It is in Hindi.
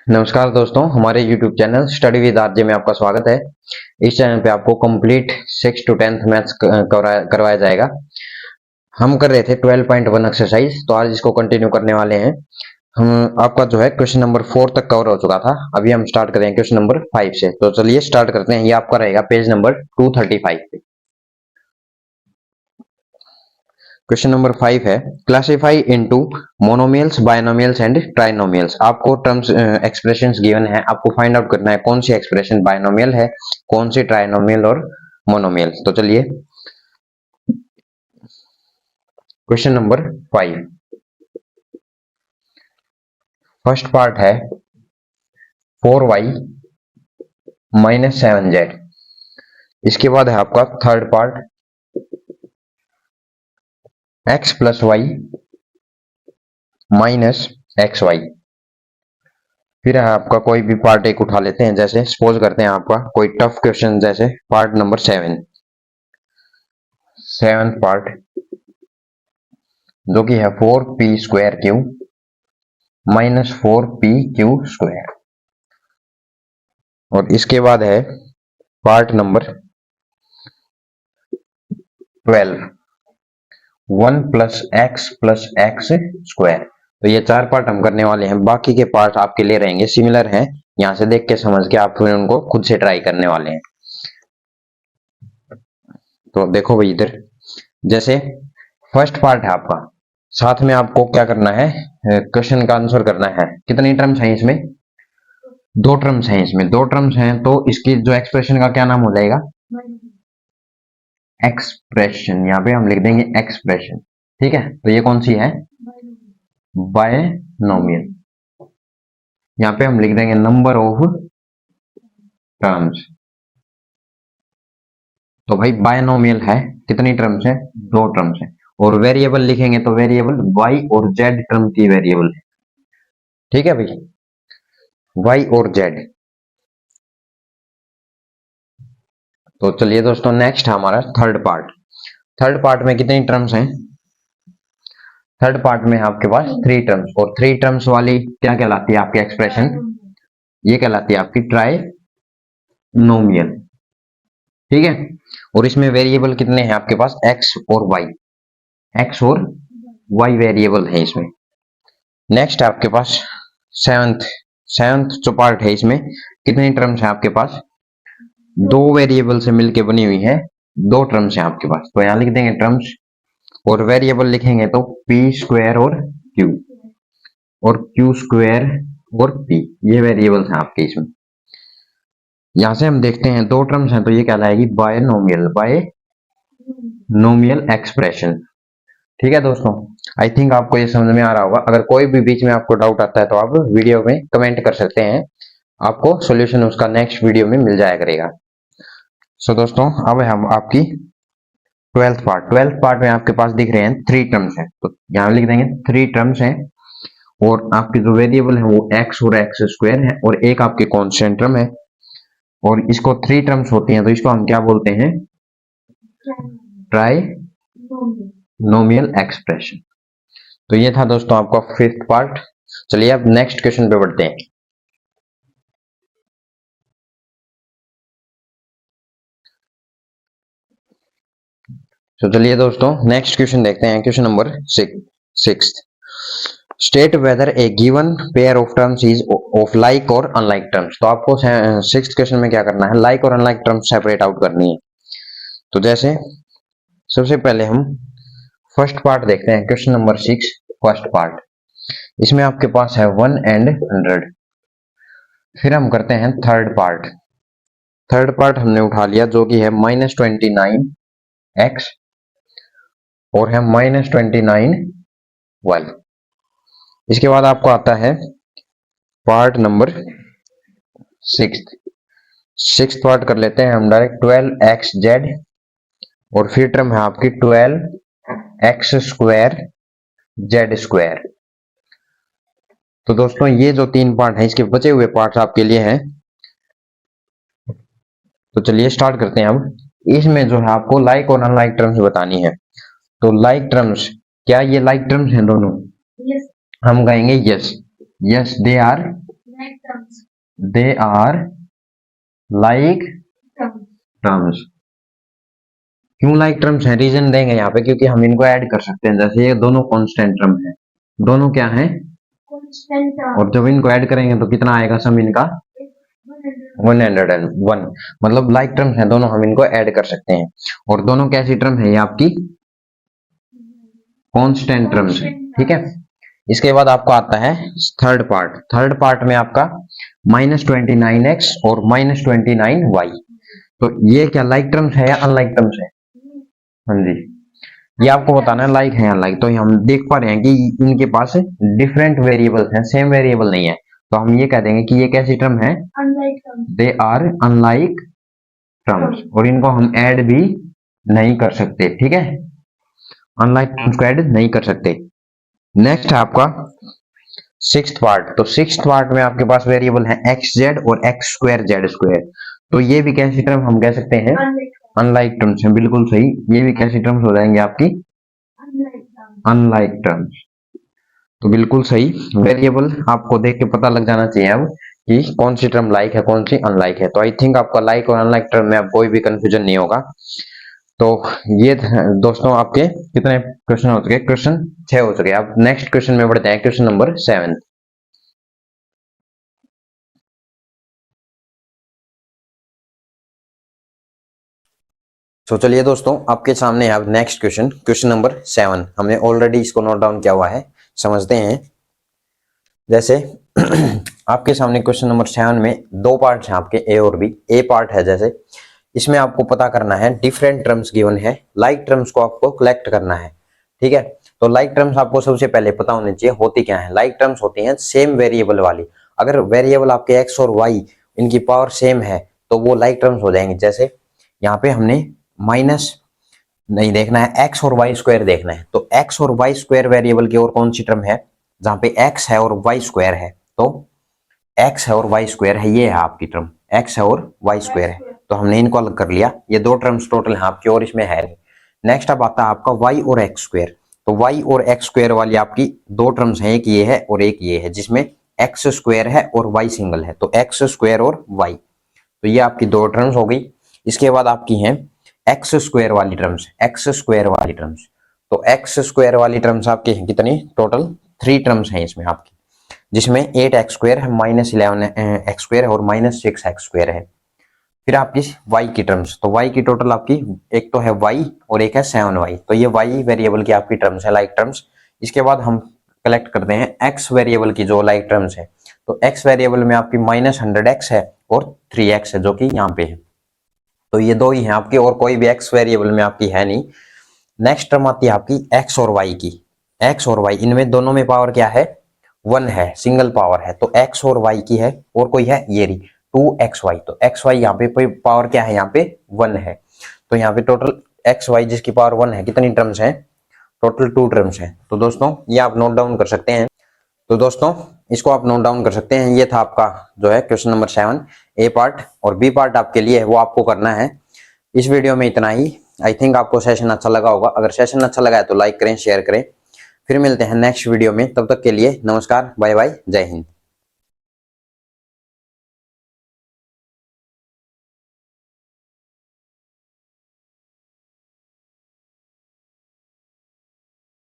नमस्कार दोस्तों, हमारे YouTube channel study with RJ में आपका स्वागत है। इस चैनल पे आपको कंप्लीट 6 to 10th मैथ्स करवाया जाएगा। हम कर रहे थे 12.1 एक्सरसाइज, तो आज इसको कंटिन्यू करने वाले हैं। हम आपका जो है क्वेश्चन नंबर 4 तक कवर हो चुका था। अभी हम स्टार्ट करेंगे क्वेश्चन नंबर 5 से। तो चलिए स्टार्ट करते हैं। ये आपका रहेगा पेज नंबर 235 पे। क्वेश्चन नंबर 5 है, classify into monomials, binomials and trinomials. आपको टर्म्स एक्सप्रेशंस गिवन है, आपको फाइंड आउट करना है कौन सी एक्सप्रेशन बायनोमियल है, कौन सी ट्राइनोमियल और मोनोमियल। तो चलिए क्वेश्चन नंबर 5, फर्स्ट पार्ट है 4y माइनस 7z। इसके बाद है आपका third part x plus Y minus X Y. फिर है आपका कोई भी पार्ट एक उठा लेते हैं, जैसे सपोज करते हैं आपका कोई टफ क्वेश्चन, जैसे पार्ट नंबर 7th पार्ट जो कि है 4p square Q minus 4p Q square. और इसके बाद है part number 12 1 plus x square. तो ये चार पार्ट हम करने वाले हैं, बाकी के पार्ट आपके लिए रहेंगे सिमिलर हैं। यहां से देख के समझ के आप फिर उनको खुद से ट्राई करने वाले हैं। तो देखो भाई, इधर जैसे फर्स्ट पार्ट है आपका, साथ में आपको क्या करना है, क्वेश्चन का आंसर करना है। कितनी टर्म्स हैं इसमें? दो टर्म्स हैं इसमें। दो टर्म्स हैं तो इसकी जो एक्सप्रेशन का क्या नाम हो जाएगा? एक्सप्रेशन। यहाँ पे हम लिख देंगे एक्सप्रेशन, ठीक है। तो ये कौन सी है? बायनोमियल। यहाँ पे हम लिख देंगे नंबर ऑफ टर्म्स। तो भाई बायनोमियल है, कितनी टर्म्स है? दो टर्म्स है। और वेरिएबल लिखेंगे तो वेरिएबल y और z टर्म की वेरिएबल है, ठीक है भाई, y और z। तो चलिए दोस्तों, नेक्स्ट है हमारा थर्ड पार्ट। थर्ड पार्ट में कितनी टर्म्स हैं? थर्ड पार्ट में आपके पास 3 टर्म्स, और 3 टर्म्स वाली क्या कहलाती है आपकी एक्सप्रेशन? ये कहलाती है आपकी ट्राइनोमियल, ठीक है। और इसमें वेरिएबल कितने हैं आपके पास? x और y, x और y वेरिएबल है इसमें। नेक्स्ट है आपके पास सेवंथ जो पार्ट है, इसमें कितनी टर्म्स है आपके पास? दो वेरिएबल से मिलके बनी हुई है, दो टर्म्स है आपके पास। तो यहां लिख देंगे टर्म्स, और वेरिएबल लिखेंगे तो p स्क्वायर और q, और q स्क्वायर और p, ये वेरिएबल्स हैं आपके इसमें। यहां से हम देखते हैं दो टर्म्स हैं, तो ये कहलाएगी बायनोमियल एक्सप्रेशन, ठीक है दोस्तों। आई थिंक आपको ये समझ में आ रहा होगा। अगर कोई भी बीच में आपको डाउट आता है तो आप वीडियो में कमेंट कर सकते हैं, आपको सॉल्यूशन उसका नेक्स्ट वीडियो में मिल जाया करेगा। सो दोस्तों, अब हम आपकी 12th पार्ट में आपके पास दिख रहे हैं 3 टर्म्स हैं, तो यहां लिख देंगे 3 टर्म्स हैं। और आपकी जो वेरिएबल है वो x और एक्स स्क्वायर है, और एक आपकी कांस्टेंट टर्म है। और इसको 3 टर्म्स होती हैं, तो इसको हम क्या बोलते हैं? Trinomial expression. तो ये था दोस्तों आपका 5th पार्ट। चलिए अब नेक्स्ट क्वेश्चन पे बढ़ते हैं। तो चलिए दोस्तों नेक्स्ट क्वेश्चन देखते हैं। Question number 6, state whether A given pair of terms is of like और अनलाइक टर्म्स। तो आपको 6th क्वेश्चन में क्या करना है? लाइक और अनलाइक टर्म्स सेपरेट आउट करनी है। तो जैसे सबसे पहले हम फर्स्ट पार्ट देखते हैं, क्वेश्चन नंबर 6 फर्स्ट पार्ट। इसमें आपके पास है 1 and 100। फिर हम करते हैं थर्ड पार्ट। थर्ड पार्ट हमने उठा लिया, जो कि है -29x और है -29y। इसके बाद आपको आता है पार्ट नंबर 6th पार्ट कर लेते हैं हम डायरेक्ट 12xz, और फिर टर्म है आपकी 12x स्क्वायर z स्क्वायर। तो दोस्तों ये जो 3 पार्ट हैं, इसके बचे हुए पार्ट्स आपके लिए हैं। तो चलिए स्टार्ट करते हैं। अब इसमें जो है आपको लाइक और अनलाइक टर्म्स बतानी है। तो लाइक टर्म्स, क्या ये लाइक टर्म्स हैं दोनों? yes. हम कहेंगे yes, yes they are they are like terms. क्यों लाइक टर्म्स है, रीजन देंगे यहाँ पे, क्योंकि हम इनको ऐड कर सकते हैं। जैसे ये दोनों कांस्टेंट टर्म है, दोनों क्या है, और जब इनको ऐड करेंगे तो कितना आएगा सम इनका 101। मतलब लाइक टर्म्स है दोनों, हम इनको ऐड कर सकते हैं। और दोनों कैसी टर्म है, ये आपकी कांस्टेंट टर्म्स है, ठीक है। इसके बाद आपको आता है थर्ड पार्ट। थर्ड पार्ट में आपका -29x और -29y। तो ये क्या लाइक टर्म्स है या अनलाइक टर्म्स है? हाँ जी, ये आपको बताना है लाइक है या अनलाइक। तो हम देख पा रहे हैं कि इनके पास डिफरेंट वेरिएबल्स हैं, सेम वेरिएबल नहीं है। तो हम ये कह देंगे कि ये कैसी टर्म है, दे आर अनलाइक टर्म्स। और इनको हम ऐड भी नहीं कर सकते, ठीक है, अनलाइक टर्म्स को ऐड नहीं कर सकते। नेक्स्ट है आपका सिक्स्थ पार्ट। तो सिक्स्थ पार्ट में आपके पास वेरिएबल है एक्स जेड और एक्स स्क्वायर जेड स्क्वायर। तो ये भी कैसी टर्म हम कह सकते हैं, अनलाइक टर्म्स है, बिल्कुल सही। ये भी कैसी टर्म्स हो जाएंगे आपकी, अनलाइक टर्म्स। तो बिल्कुल सही, वेरिएबल आपको देख के पता लग जाना चाहिए अब कि कौन सी टर्म लाइक है कौन सी अनलाइक है। तो आई थिंक आपका लाइक और अनलाइक टर्म में अब कोई भी कंफ्यूजन नहीं होगा। तो ये दोस्तों आपके कितने क्वेश्चन हो चुके, क्वेश्चन 6 हो चुके। अब नेक्स्ट क्वेश्चन में बढ़ते हैं, क्वेश्चन नंबर 7। तो चलिए दोस्तों, आपके सामने है अब नेक्स्ट क्वेश्चन, क्वेश्चन नंबर 7। हमने ऑलरेडी इसको नोट डाउन किया हुआ है, समझते हैं। जैसे आपके सामने क्वेश्चन नंबर 7 में दो पार्ट्स हैं आपके, ए और बी। ए पार्ट है जैसे, इसमें आपको पता करना है डिफरेंट टर्म्स गिवन है, लाइक टर्म्स को आपको कलेक्ट करना है, ठीक है। तो लाइक टर्म्स आपको सबसे पहले पता होने चाहिए होती क्या है। लाइक टर्म्स होती हैं सेम वेरिएबल वाली। अगर वेरिएबल आपके एक्स और वाई इनकी पावर सेम है तो वो लाइक टर्म्स हो जाएंगे। जैसे यहाँ पे हमने माइनस नहीं देखना है, एक्स और वाई स्क्वायर देखना है। तो एक्स और वाई स्क्वायर वेरिएबल की और कौन सी टर्म है, जहां पे एक्स है और वाई स्क्वायर है। तो एक्स है और वाई स्क्वायर है, ये है आपकी टर्म, एक्स है और वाई स्क्वायर है। तो हमने इनको अलग कर लिया, ये दो टर्म्स टोटल है आपकी और इसमें है नहीं। नेक्स्ट अब आता है आपका वाई और एक्स स्क्वायर। तो वाई और एक्स स्क्वायर वाली आपकी दो टर्म्स हैं, एक ये है और एक ये है, जिसमें एक्स स्क्वायर है और वाई सिंगल है। तो एक्स स्क्वायर और वाई, तो ये आपकी दो टर्म्स हो गई। इसके बाद आपकी हैं एक्स स्क्वायर वाली टर्म्स, एक्स स्क्वायर वाली टर्म्स। तो एक्स स्क्वायर वाली टर्म्स आपकी हैं कितनी, टोटल 3 टर्म्स हैं इसमें आपकी, जिसमें 8x स्क्वायर है, -11x स्क्वायर और -6x स्क्वायर है। फिर आपकी y की टर्म्स, तो y की टोटल आपकी एक तो है y और एक है 7y। तो ये y वेरिएबल की आपकी टर्म्स है, लाइक टर्म्स। इसके बाद हम कलेक्ट करते हैं x वेरिएबल की जो लाइक टर्म्स है। तो x वेरिएबल में आपकी -100x है और 3x है, जो कि यहाँ पे है। तो ये दो ही हैं आपकी, और कोई भी x वेरिएबल में आपकी है नहीं। नेक्स्ट टर्म आती है आपकी x और y की। x और y इनमें दोनों में पावर क्या है, 1 है, सिंगल पावर है। तो x और y की है, और कोई है ये रही 2xy। तो xy यहाँ पे पावर क्या है, यहाँ पे 1 है। तो यहाँ पे टोटल xy जिसकी पावर 1 है, कितनी टर्म्स हैं, टोटल 2 टर्म्स हैं। तो दोस्तों ये आप नोट डाउन कर सकते हैं। तो दोस्तों इसको आप नोट डाउन कर सकते हैं। ये था आपका जो है क्वेश्चन नंबर 7 ए पार्ट, और बी पार्ट आपके लिए है वो आपको करना है। इस वीडियो में इतना ही। आई थिंक आपको सेशन अच्छा लगा होगा। अगर सेशन अच्छा लगा है तो लाइक करें, शेयर करें। फिर मिलते हैं नेक्स्ट वीडियो में, तब तक के लिए नमस्कार, बाय बाय, जय हिंद।